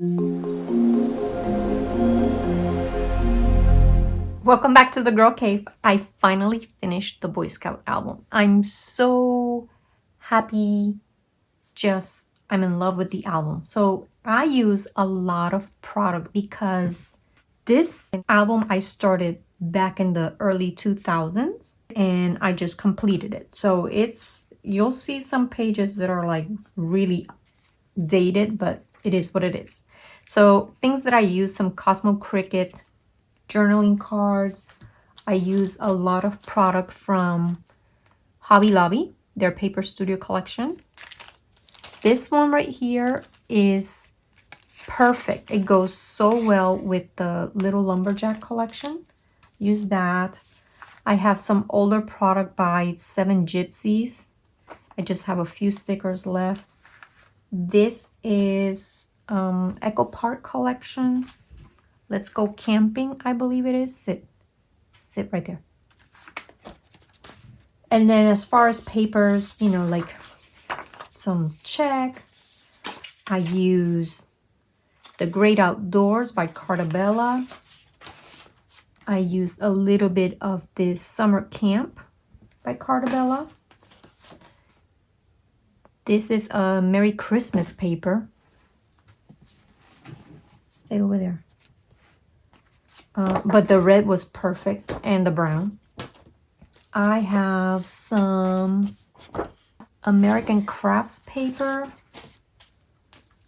Welcome back to the Girl Cave. I finally finished the Boy Scout album. I'm so happy. I'm in love with the album. So I use a lot of product because this album I started back in the early 2000s and I just completed it. So you'll see some pages that are like really dated, but it is what it is. So things that I use, some Cosmo Cricket journaling cards. I use a lot of product from Hobby Lobby, their paper studio collection. This one right here is perfect. It goes so well with the Little Lumberjack collection. Use that. I have some older product by Seven Gypsies. I just have a few stickers left. This is Echo Park collection. Let's Go Camping, I believe it is. Sit right there. And then as far as papers, like some check. I use The Great Outdoors by Cartabella. I use a little bit of this Summer Camp by Cartabella. This is a Merry Christmas paper. Stay over there. But the red was perfect and the brown. I have some American Crafts paper.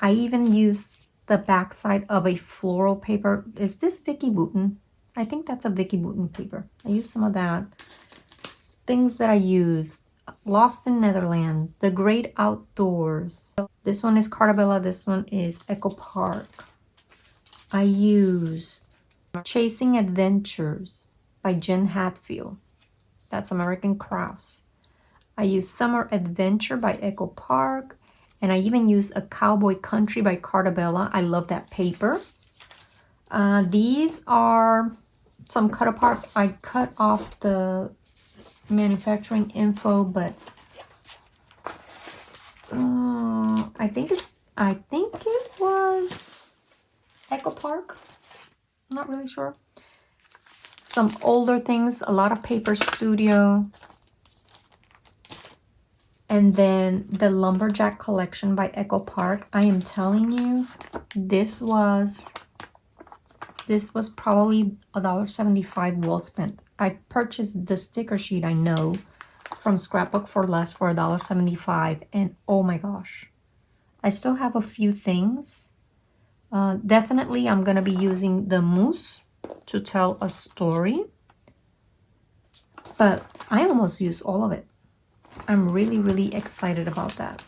I even use the backside of a floral paper. Is this Vicky Bouton? I think that's a Vicky Bouton paper. I use some of that. Things that I use. Lost in Netherlands. The Great Outdoors. This one is Cartabella. This one is Echo Park. I use Chasing Adventures by Jen Hatfield. That's American Crafts. I use Summer Adventure by Echo Park. And I even use a Cowboy Country by Cartabella. I love that paper. These are some cut aparts. I cut off the manufacturing info, but I think it was Echo Park. I'm not really sure. Some older things, a lot of Paper Studio. And then the Lumberjack collection by Echo Park. I am telling you, this was probably $1.75 well spent. I purchased the sticker sheet, I know, from Scrapbook for Less for $1.75. And oh my gosh, I still have a few things. Definitely, I'm going to be using the mousse to tell a story. But I almost used all of it. I'm really, really excited about that.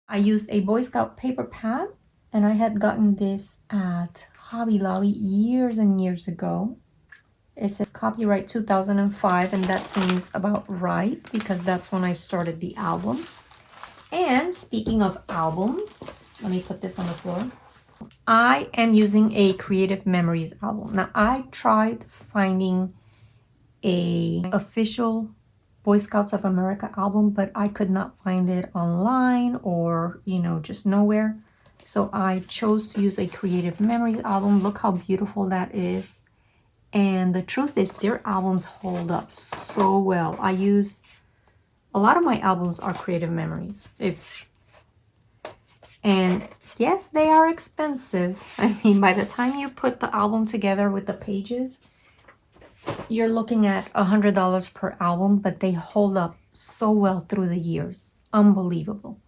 I used a Boy Scout paper pad, and I had gotten this at Hobby Lobby years and years ago. It says copyright 2005, and that seems about right because that's when I started the album. And speaking of albums, let me put this on the floor. I am using a Creative Memories album. Now, I tried finding a official Boy Scouts of America album, but I could not find it online or, just nowhere. So I chose to use a Creative Memories album. Look how beautiful that is. And the truth is, their albums hold up so well. A lot of my albums are Creative Memories. And yes, they are expensive. I mean, by the time you put the album together with the pages, you're looking at $100 per album, but they hold up so well through the years. Unbelievable.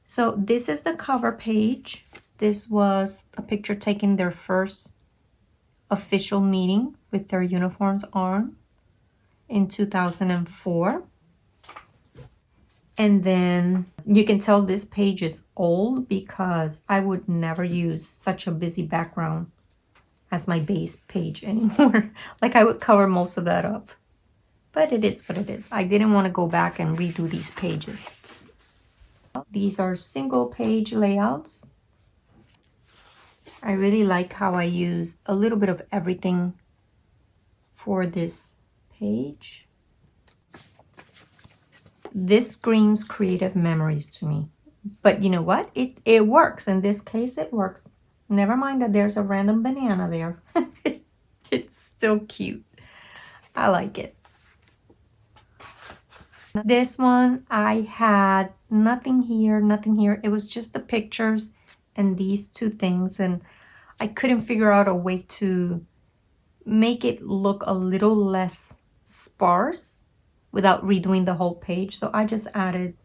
So this is the cover page. This was a picture taken their first official meeting with their uniforms on in 2004. And then you can tell this page is old because I would never use such a busy background as my base page anymore. Like I would cover most of that up. But it is what it is. I didn't want to go back and redo these pages. These are single page layouts. I really like how I use a little bit of everything for this page. This screams Creative Memories to me. But you know what? It works. In this case, it works. Never mind that there's a random banana there. It's still cute. I like it. This one, I had nothing here, nothing here. It was just the pictures and these two things. And I couldn't figure out a way to make it look a little less sparse without redoing the whole page. So I just added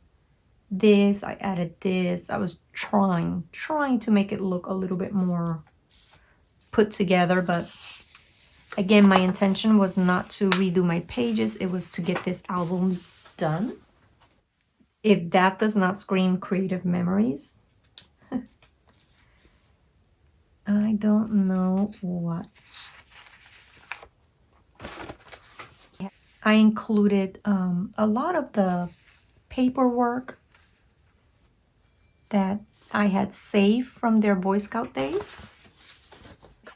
this, I added this. I was trying to make it look a little bit more put together, but again, my intention was not to redo my pages. It was to get this album done. If that does not scream creative memories, I don't know what. I included a lot of the paperwork that I had saved from their Boy Scout days.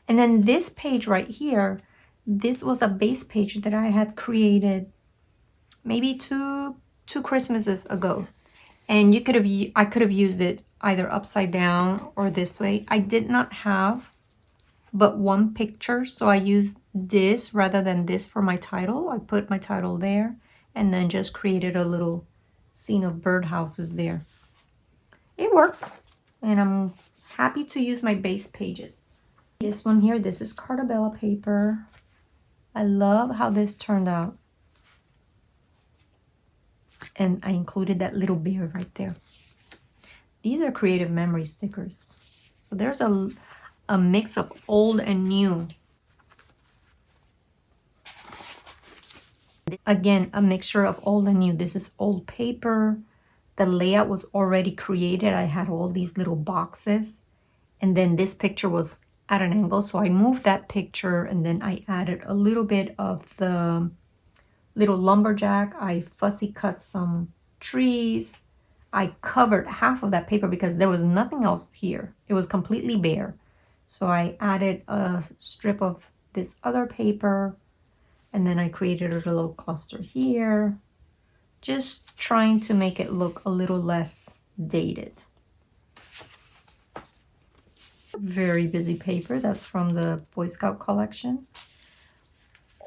And then this page right here, this was a base page that I had created maybe two Christmases ago. And I could have used it either upside down or this way. I did not have but one picture, so I used this rather than this for my title. I put my title there and then just created a little scene of birdhouses there. It worked, and I'm happy to use my base pages. This one here, this is Cartabella paper. I love how this turned out. And I included that little bear right there. These are creative memory stickers. So there's a mix of old and new. Again, a mixture of old and new. This is old paper. The layout was already created. I had all these little boxes. And then this picture was at an angle. So I moved that picture and then I added a little bit of the little lumberjack. I fussy cut some trees. I covered half of that paper because there was nothing else here. It was completely bare. So I added a strip of this other paper, and then I created a little cluster here, just trying to make it look a little less dated. Very busy paper. That's from the Boy Scout collection.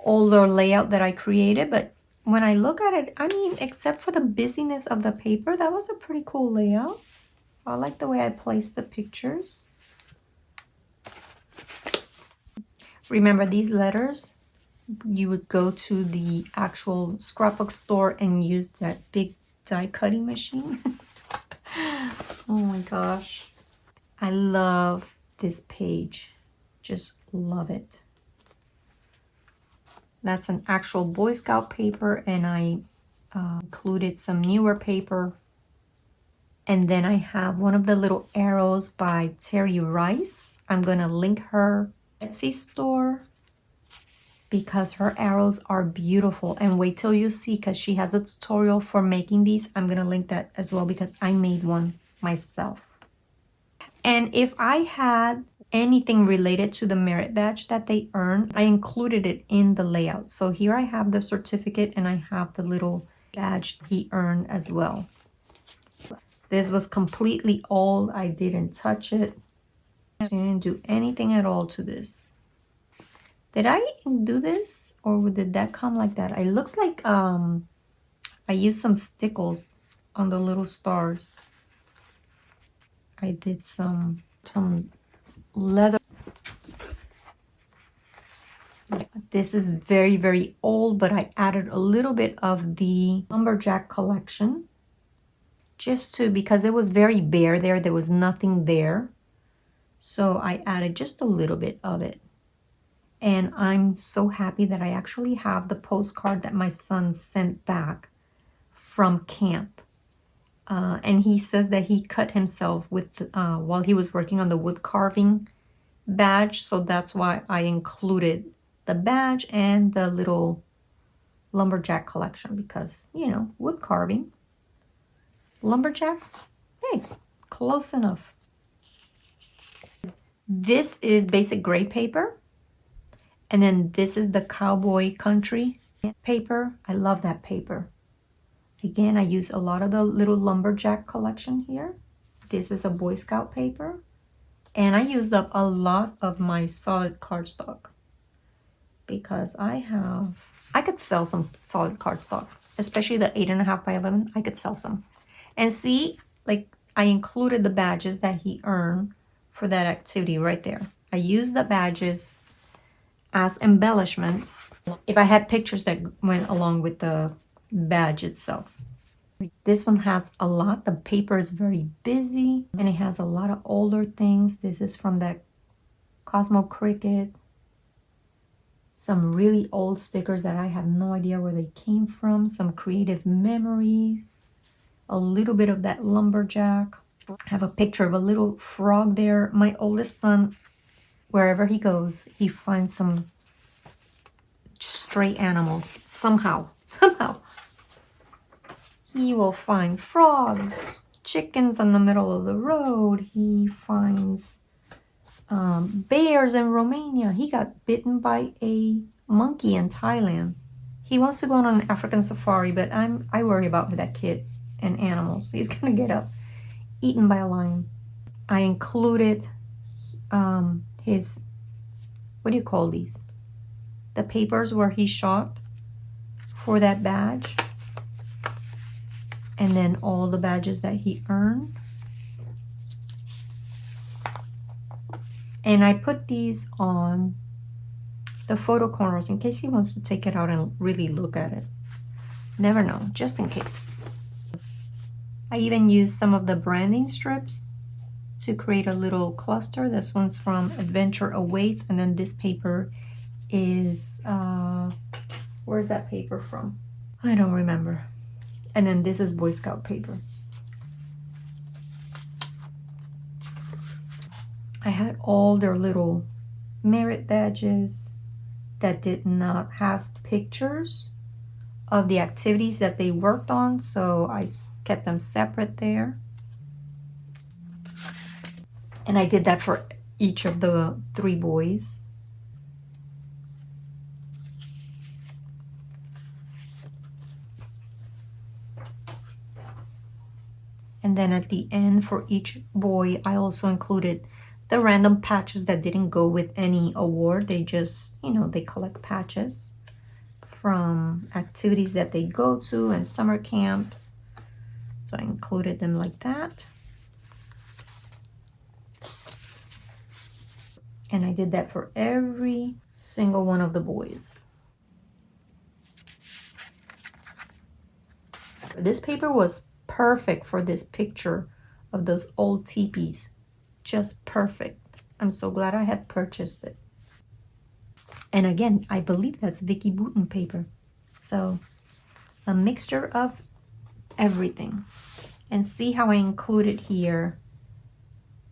Older layout that I created, but when I look at it, I mean, except for the busyness of the paper, that was a pretty cool layout. I like the way I placed the pictures. Remember these letters? You would go to the actual scrapbook store and use that big die cutting machine. Oh my gosh. I love this page. Just love it. That's an actual Boy Scout paper, and I included some newer paper. And then I have one of the little arrows by Terry Rice. I'm going to link her Etsy store because her arrows are beautiful. And wait till you see, because she has a tutorial for making these. I'm going to link that as well because I made one myself. And if I had anything related to the merit badge that they earned, I included it in the layout. So here I have the certificate and I have the little badge he earned as well. This was completely old. I didn't touch it. I didn't do anything at all to this. Did I do this or did that come like that? It looks like I used some stickles on the little stars. I did some leather. This is very, very old, but I added a little bit of the lumberjack collection just because it was very bare there. There was nothing there. So I added just a little bit of it. And I'm so happy that I actually have the postcard that my son sent back from camp. And he says that he cut himself with while he was working on the wood carving badge. So that's why I included the badge and the little lumberjack collection because, you know, wood carving. Lumberjack, hey, close enough. This is basic gray paper. And then this is the cowboy country paper. I love that paper. Again, I use a lot of the little lumberjack collection here. This is a Boy Scout paper. And I used up a lot of my solid cardstock because I could sell some solid cardstock, especially the 8.5 by 11. I could sell some. And see, like I included the badges that he earned for that activity right there. I used the badges as embellishments if I had pictures that went along with the badge itself. This one has a lot. The paper is very busy and it has a lot of older things. This is from that Cosmo Cricket. Some really old stickers that I have no idea where they came from. Some creative memories. A little bit of that lumberjack. I have a picture of a little frog there. My oldest son, wherever he goes, he finds some stray animals somehow. He will find frogs, chickens on the middle of the road. He finds bears in Romania. He got bitten by a monkey in Thailand. He wants to go on an African safari, but I worry about that kid and animals. He's gonna get eaten by a lion. I included his, what do you call these? The papers where he shot for that badge. And then all the badges that he earned. And I put these on the photo corners in case he wants to take it out and really look at it. Never know, just in case. I even used some of the branding strips to create a little cluster. This one's from Adventure Awaits, and then this paper is, where's that paper from? I don't remember. And then this is Boy Scout paper. I had all their little merit badges that did not have pictures of the activities that they worked on, so I kept them separate there. And I did that for each of the 3 boys. And then at the end for each boy, I also included the random patches that didn't go with any award. They just, you know, they collect patches from activities that they go to and summer camps. So I included them like that. And I did that for every single one of the boys. This paper was perfect for this picture of those old teepees. Just perfect. I'm so glad I had purchased it. And again, I believe that's Vicky Bouton paper. So a mixture of everything. And see how I included here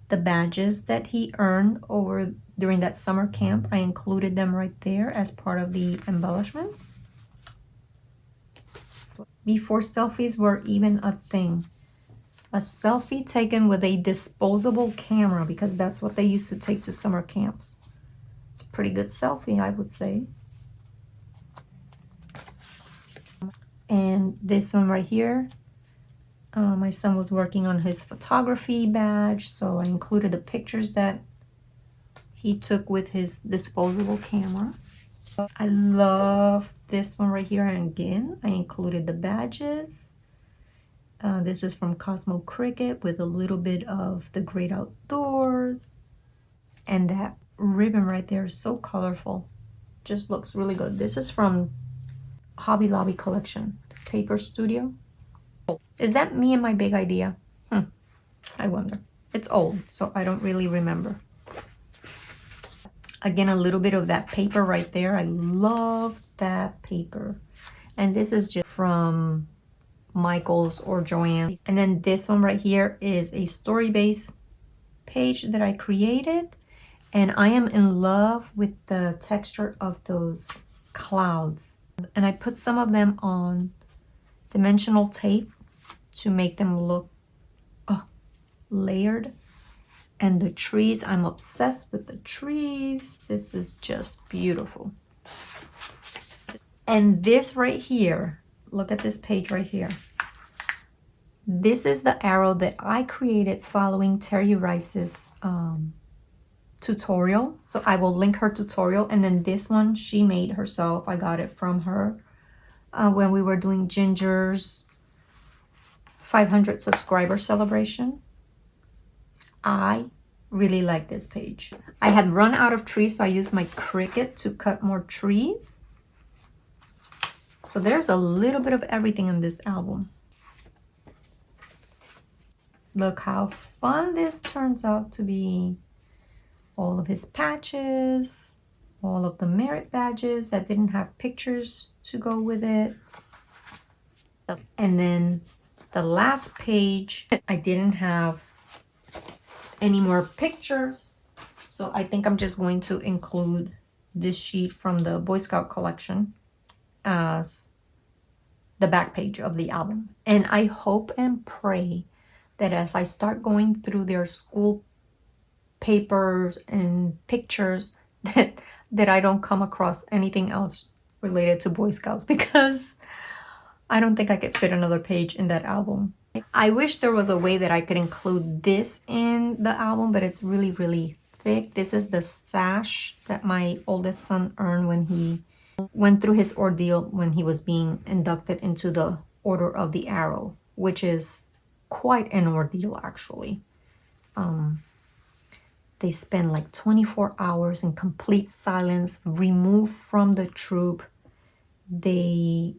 the badges that he earned during that summer camp. I included them right there as part of the embellishments. Before selfies were even a thing. A selfie taken with a disposable camera, because that's what they used to take to summer camps. It's a pretty good selfie, I would say. And this one right here, my son was working on his photography badge, so I included the pictures that he took with his disposable camera. I love this one right here, and again, I included the badges. This is from Cosmo Cricket with a little bit of the great outdoors. And that ribbon right there is so colorful. Just looks really good. This is from Hobby Lobby collection, Paper Studio. Is that me and my big idea? I wonder. It's old, so I don't really remember. Again, a little bit of that paper right there. I love that paper. And this is just from Michael's or Joanne. And then this one right here is a story-based page that I created. And I am in love with the texture of those clouds. And I put some of them on dimensional tape to make them look layered. And the trees, I'm obsessed with the trees. This is just beautiful. And this right here, look at this page right here. This is the arrow that I created following Terry Rice's tutorial. So I will link her tutorial. And then this one she made herself. I got it from her when we were doing Ginger's 500 subscriber celebration. I really like this page. I had run out of trees, so I used my Cricut to cut more trees. So there's a little bit of everything in this album. Look how fun this turns out to be. All of his patches, all of the merit badges that didn't have pictures to go with it. And then the last page, I didn't have any more pictures. So I think I'm just going to include this sheet from the Boy Scout collection as the back page of the album. And I hope and pray that as I start going through their school papers and pictures that I don't come across anything else related to Boy Scouts, because I don't think I could fit another page in that album. I wish there was a way that I could include this in the album, but it's really, really thick. This is the sash that my oldest son earned when he went through his ordeal when he was being inducted into the Order of the Arrow, which is quite an ordeal, actually. They spend like 24 hours in complete silence, removed from the troop. They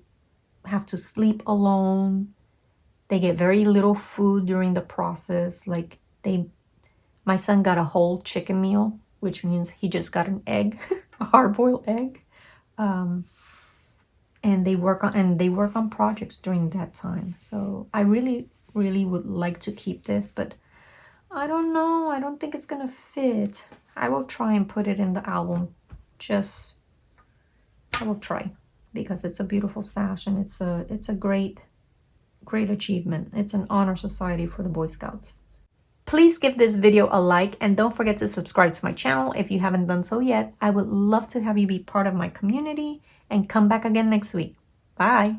have to sleep alone. They get very little food during the process. Like my son got a whole chicken meal, which means he just got an egg, a hard-boiled egg. And they work on projects during that time. So I really, really would like to keep this, but I don't know. I don't think it's gonna fit. I will try and put it in the album. I will try, because it's a beautiful sash and it's a great achievement. It's an honor society for the Boy Scouts. Please give this video a like and don't forget to subscribe to my channel if you haven't done so yet. I would love to have you be part of my community and come back again next week. Bye.